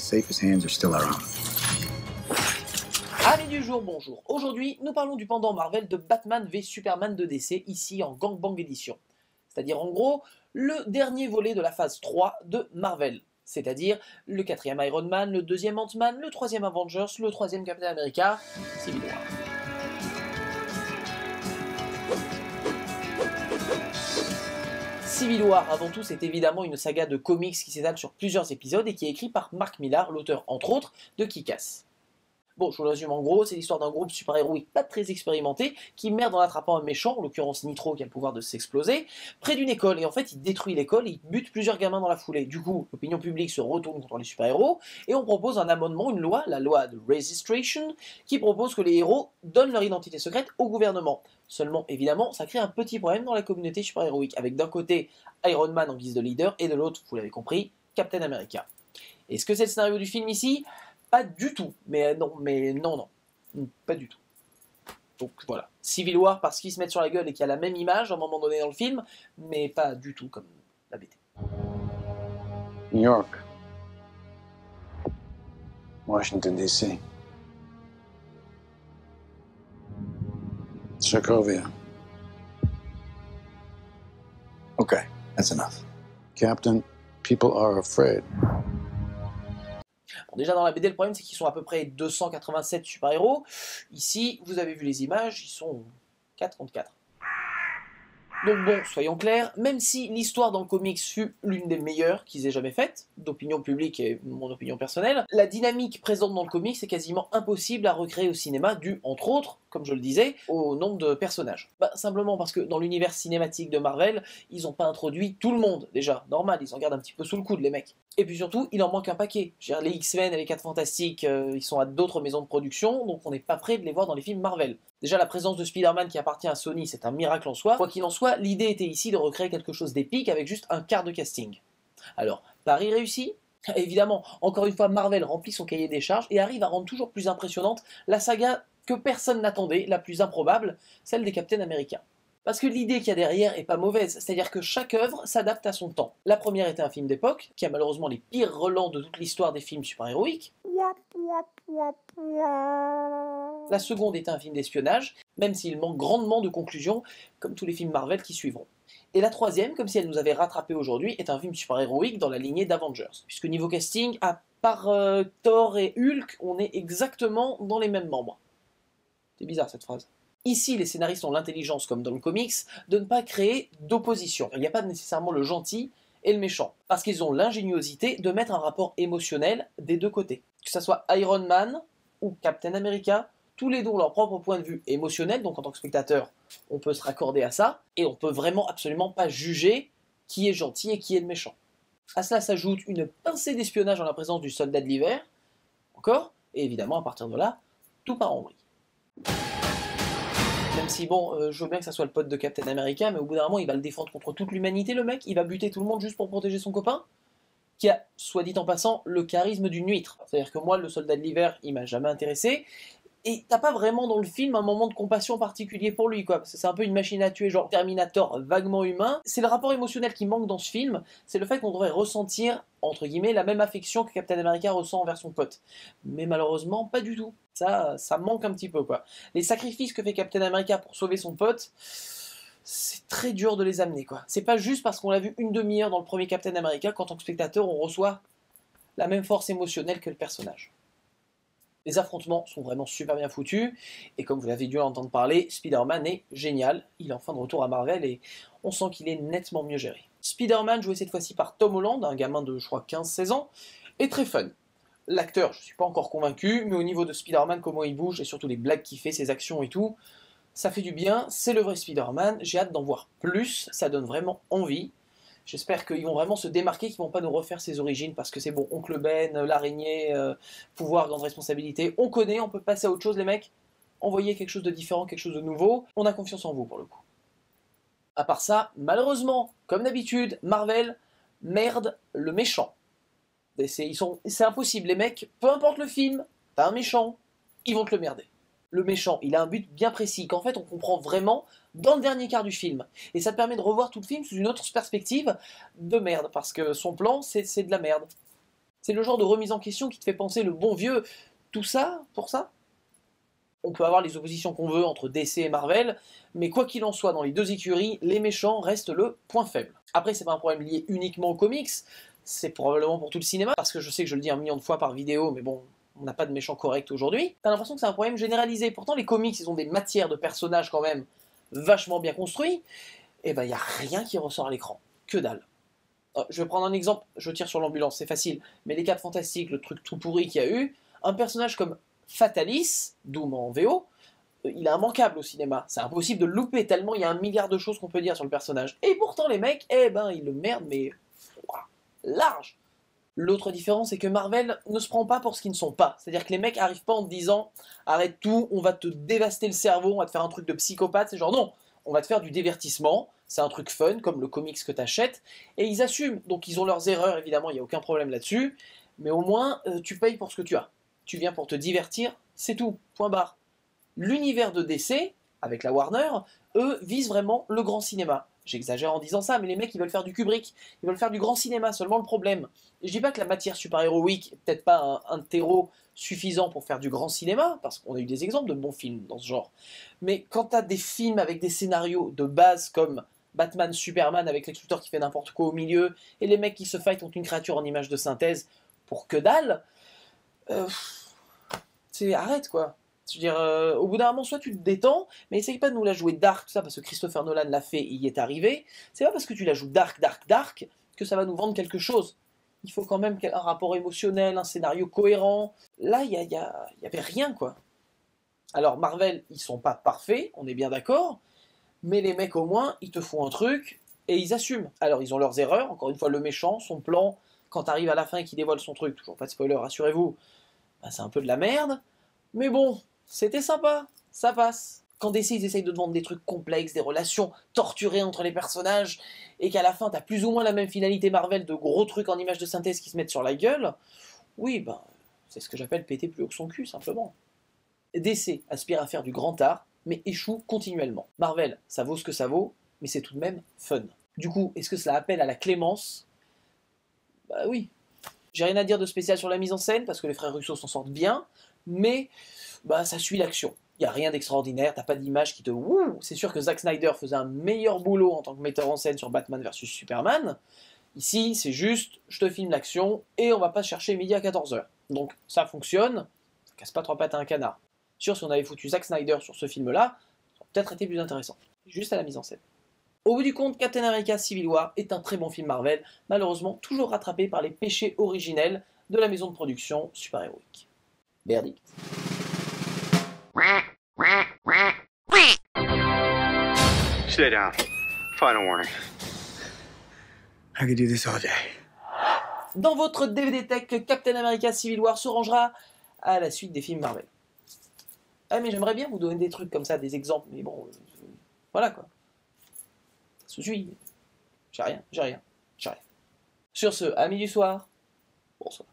safest hands are still our own. Amis du jour, bonjour. Aujourd'hui, nous parlons du pendant Marvel de Batman v Superman de DC, ici en Gangbang Edition. C'est-à-dire en gros, le dernier volet de la phase 3 de Marvel. C'est-à-dire le 4e Iron Man, le 2e Ant-Man, le 3e Avengers, le 3e Captain America, Civil War. Civil War, avant tout, c'est évidemment une saga de comics qui s'étale sur plusieurs épisodes et qui est écrit par Mark Millar, l'auteur entre autres de Kick-Ass. Bon, je vous le résume en gros, c'est l'histoire d'un groupe super-héroïque pas très expérimenté qui merde en attrapant un méchant, en l'occurrence Nitro qui a le pouvoir de s'exploser, près d'une école, et en fait il détruit l'école et il bute plusieurs gamins dans la foulée. Du coup, l'opinion publique se retourne contre les super-héros, et on propose un amendement, une loi, la loi de Registration, qui propose que les héros donnent leur identité secrète au gouvernement. Seulement, évidemment, ça crée un petit problème dans la communauté super-héroïque, avec d'un côté Iron Man en guise de leader, et de l'autre, vous l'avez compris, Captain America. Est-ce que c'est le scénario du film ici ? Pas du tout, non, pas du tout. Donc voilà, Civil War parce qu'ils se mettent sur la gueule et qu'il y a la même image à un moment donné dans le film, mais pas du tout comme la BD. New York. Washington, D.C. Sokovia. Okay, that's enough. Captain, people are afraid. Bon, déjà dans la BD, le problème c'est qu'ils sont à peu près 287 super-héros. Ici, vous avez vu les images, ils sont 4 contre 4. Donc bon, soyons clairs, même si l'histoire dans le comics fut l'une des meilleures qu'ils aient jamais faites, d'opinion publique et mon opinion personnelle, la dynamique présente dans le comics est quasiment impossible à recréer au cinéma, dû, entre autres, comme je le disais, au nombre de personnages. Simplement parce que dans l'univers cinématique de Marvel, ils n'ont pas introduit tout le monde, déjà, normal, ils en gardent un petit peu sous le coude, les mecs. Et puis surtout, il en manque un paquet. Je veux dire, les X-Men et les 4 Fantastiques, ils sont à d'autres maisons de production, donc on n'est pas prêt de les voir dans les films Marvel. Déjà, la présence de Spider-Man qui appartient à Sony, c'est un miracle en soi. Quoi qu'il en soit, l'idée était ici de recréer quelque chose d'épique avec juste un quart de casting. Alors, pari réussi ? Évidemment, encore une fois, Marvel remplit son cahier des charges et arrive à rendre toujours plus impressionnante la saga que personne n'attendait, la plus improbable, celle des Captain America. Parce que l'idée qu'il y a derrière est pas mauvaise, c'est-à-dire que chaque œuvre s'adapte à son temps. La première était un film d'époque, qui a malheureusement les pires relents de toute l'histoire des films super-héroïques. La seconde était un film d'espionnage, même s'il manque grandement de conclusions, comme tous les films Marvel qui suivront. Et la troisième, comme si elle nous avait rattrapé aujourd'hui, est un film super-héroïque dans la lignée d'Avengers. Puisque niveau casting, à part Thor et Hulk, on est exactement dans les mêmes membres. C'est bizarre cette phrase. Ici, les scénaristes ont l'intelligence, comme dans le comics, de ne pas créer d'opposition. Il n'y a pas nécessairement le gentil et le méchant, parce qu'ils ont l'ingéniosité de mettre un rapport émotionnel des deux côtés. Que ce soit Iron Man ou Captain America, tous les deux ont leur propre point de vue émotionnel, donc en tant que spectateur, on peut se raccorder à ça, et on peut vraiment absolument pas juger qui est gentil et qui est le méchant. À cela s'ajoute une pincée d'espionnage en la présence du soldat de l'hiver, encore, et évidemment, à partir de là, tout part en vrille. Même si, bon, je veux bien que ça soit le pote de Captain America, mais au bout d'un moment, il va le défendre contre toute l'humanité, le mec. Il va buter tout le monde juste pour protéger son copain, qui a, soit dit en passant, le charisme d'une huître. C'est-à-dire que moi, le soldat de l'hiver, il m'a jamais intéressé. Et t'as pas vraiment dans le film un moment de compassion particulier pour lui, quoi. Parce que c'est un peu une machine à tuer, genre Terminator vaguement humain. C'est le rapport émotionnel qui manque dans ce film, c'est le fait qu'on devrait ressentir, entre guillemets, la même affection que Captain America ressent envers son pote. Mais malheureusement, pas du tout. Ça manque un petit peu, quoi. Les sacrifices que fait Captain America pour sauver son pote, c'est très dur de les amener, quoi. C'est pas juste parce qu'on l'a vu une demi-heure dans le premier Captain America qu'en tant que spectateur, on reçoit la même force émotionnelle que le personnage. Les affrontements sont vraiment super bien foutus, et comme vous l'avez dû entendre parler, Spider-Man est génial, il est enfin de retour à Marvel, et on sent qu'il est nettement mieux géré. Spider-Man, joué cette fois-ci par Tom Holland, un gamin de, je crois, 15-16 ans, est très fun. L'acteur, je suis pas encore convaincu, mais au niveau de Spider-Man, comment il bouge, et surtout les blagues qu'il fait, ses actions et tout, ça fait du bien, c'est le vrai Spider-Man, j'ai hâte d'en voir plus, ça donne vraiment envie. J'espère qu'ils vont vraiment se démarquer, qu'ils vont pas nous refaire ses origines, parce que c'est bon, Oncle Ben, l'araignée, pouvoir, grande responsabilité, on connaît, on peut passer à autre chose les mecs, envoyez quelque chose de différent, quelque chose de nouveau, on a confiance en vous pour le coup. À part ça, malheureusement, comme d'habitude, Marvel merde le méchant. C'est impossible, les mecs, peu importe le film, t'as un méchant, ils vont te le merder. Le méchant, il a un but bien précis, qu'en fait on comprend vraiment dans le dernier quart du film. Et ça te permet de revoir tout le film sous une autre perspective de merde, parce que son plan, c'est de la merde. C'est le genre de remise en question qui te fait penser le bon vieux, tout ça, pour ça? On peut avoir les oppositions qu'on veut entre DC et Marvel, mais quoi qu'il en soit, dans les deux écuries, les méchants restent le point faible. Après, c'est pas un problème lié uniquement aux comics, c'est probablement pour tout le cinéma, parce que je sais que je le dis 1 million de fois par vidéo, mais bon, on n'a pas de méchants corrects aujourd'hui. T'as l'impression que c'est un problème généralisé. Pourtant, les comics, ils ont des matières de personnages quand même vachement bien construits, et ben, il n'y a rien qui ressort à l'écran. Que dalle. Je vais prendre un exemple, je tire sur l'ambulance, c'est facile, mais les 4 Fantastiques, le truc tout pourri qu'il y a eu, un personnage comme Fatalis, Doom en VO, il est immanquable au cinéma. C'est impossible de le louper, tellement il y a 1 milliard de choses qu'on peut dire sur le personnage. Et pourtant, les mecs, eh ben, ils le merdent, mais ouah, large. L'autre différence, c'est que Marvel ne se prend pas pour ce qu'ils ne sont pas. C'est-à-dire que les mecs arrivent pas en te disant « Arrête tout, on va te dévaster le cerveau, on va te faire un truc de psychopathe. » C'est genre non, on va te faire du divertissement, c'est un truc fun, comme le comics que t'achètes, et ils assument. Donc ils ont leurs erreurs, évidemment, il n'y a aucun problème là-dessus, mais au moins, tu payes pour ce que tu as. Tu viens pour te divertir, c'est tout, point barre. L'univers de DC, avec la Warner, eux, visent vraiment le grand cinéma. J'exagère en disant ça, mais les mecs, ils veulent faire du Kubrick, ils veulent faire du grand cinéma, seulement le problème. Et je dis pas que la matière super-héroïque est peut-être pas un terreau suffisant pour faire du grand cinéma, parce qu'on a eu des exemples de bons films dans ce genre. Mais quand t'as des films avec des scénarios de base comme Batman, Superman, avec Lex Luthor qui fait n'importe quoi au milieu, et les mecs qui se fight contre une créature en image de synthèse pour que dalle, arrête quoi. Je veux dire, au bout d'un moment, soit tu te détends, mais essaye pas de nous la jouer dark, tout ça, parce que Christopher Nolan l'a fait, il y est arrivé. C'est pas parce que tu la joues dark, dark, dark, que ça va nous vendre quelque chose. Il faut quand même un rapport émotionnel, un scénario cohérent. Là, il y avait rien, quoi. Alors, Marvel, ils sont pas parfaits, on est bien d'accord, mais les mecs, au moins, ils te font un truc, et ils assument. Alors, ils ont leurs erreurs, encore une fois, le méchant, son plan, quand t'arrives à la fin et qu'il dévoile son truc, toujours pas de spoiler, rassurez-vous, bah, c'est un peu de la merde, mais bon, c'était sympa, ça passe. Quand DC ils essayent de te vendre des trucs complexes, des relations torturées entre les personnages, et qu'à la fin t'as plus ou moins la même finalité Marvel de gros trucs en images de synthèse qui se mettent sur la gueule, oui, ben, c'est ce que j'appelle péter plus haut que son cul, simplement. DC aspire à faire du grand art, mais échoue continuellement. Marvel, ça vaut ce que ça vaut, mais c'est tout de même fun. Du coup, est-ce que cela appelle à la clémence? Bah oui. J'ai rien à dire de spécial sur la mise en scène, parce que les frères Russo s'en sortent bien, mais bah, ça suit l'action. Il n'y a rien d'extraordinaire, t'as pas d'image qui te... Ouh, c'est sûr que Zack Snyder faisait un meilleur boulot en tant que metteur en scène sur Batman vs Superman. Ici, c'est juste, je te filme l'action, et on va pas chercher midi à 14h. Donc ça fonctionne, ça casse pas 3 pattes à un canard. Sûr, si on avait foutu Zack Snyder sur ce film-là, ça aurait peut-être été plus intéressant. Juste à la mise en scène. Au bout du compte, Captain America Civil War est un très bon film Marvel, malheureusement toujours rattrapé par les péchés originels de la maison de production super-héroïque. Verdict. Sit down. Final warning. I could do this all day. Dans votre DVD Tech, Captain America Civil War se rangera à la suite des films Marvel. Ah mais j'aimerais bien vous donner des trucs comme ça, des exemples, mais bon, voilà quoi. Ça se suit. J'ai rien. Sur ce, amis du soir, bonsoir.